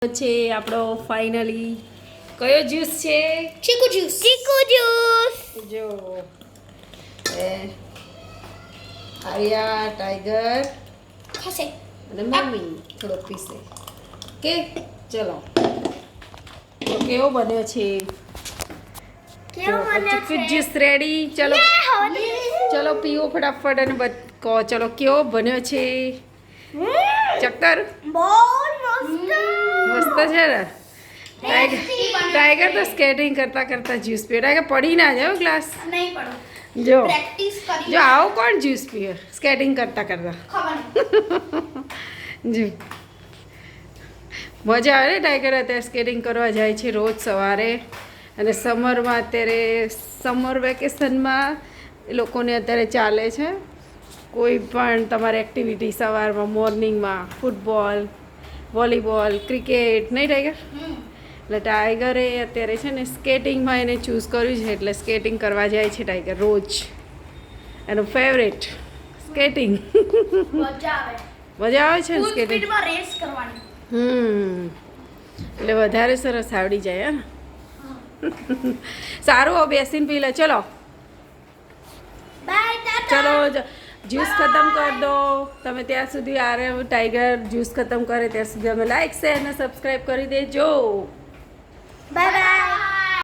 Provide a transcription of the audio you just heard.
છે આપણો ફાઇનલી કયો જ્યુસ છે? ચીકુ જ્યુસ જો આર્યા ટાઈગર ખાશે અને મમ્મી થોડો પીસે કે ચલો તો કેવો બન્યો છે? ચીકુ જ્યુસ રેડી. ચલો ચલો પીવો ફટાફટ અને કહો ચલો કેવો બન્યો છે? ચક્કર મસ્ત છે ને. ટાઈગર તો સ્કેટિંગ કરતા કરતા જ્યુસ પીએ. ટાઈગર પડી ના જાય ગ્લાસ. નહીં પડો જો પ્રેક્ટિસ કરી જો આવું કોણ જ્યુસ પીએ સ્કેટિંગ કરતા કરતા? ખબર જો મજા આવે ને. ટાઈગર અત્યારે સ્કેટિંગ કરવા જાય છે રોજ સવારે. અને સમરમાં અત્યારે સમર વેકેશનમાં એ લોકોને અત્યારે ચાલે છે કોઈ પણ તમારે એક્ટિવિટી સવારમાં મોર્નિંગમાં ફૂટબોલ વોલીબોલ ક્રિકેટ નહીં ટાઈગર? એટલે ટાઈગરે અત્યારે છે ને સ્કેટિંગમાં એને ચૂઝ કર્યું છે એટલે સ્કેટિંગ કરવા જાય છે ટાઈગર રોજ. એનું ફેવરેટ સ્કેટિંગ. મજા આવે મજા આવે છે ને ફૂલ સ્કેટિંગ? સ્પીડમાં રેસ કરવાની. એટલે વધારે સરસ આવડી જાય હે. સારું હવે બેસીને પી લે. ચલો બાય ટાટા. ચલો જ્યુસ ખતમ કરી દો તમે. ત્યાં સુધી આરે ટાઈગર જ્યુસ ખતમ કરે ત્યાં સુધી અમે લાઈક શેર અને સબસ્ક્રાઈબ કરી દેજો. Bye bye.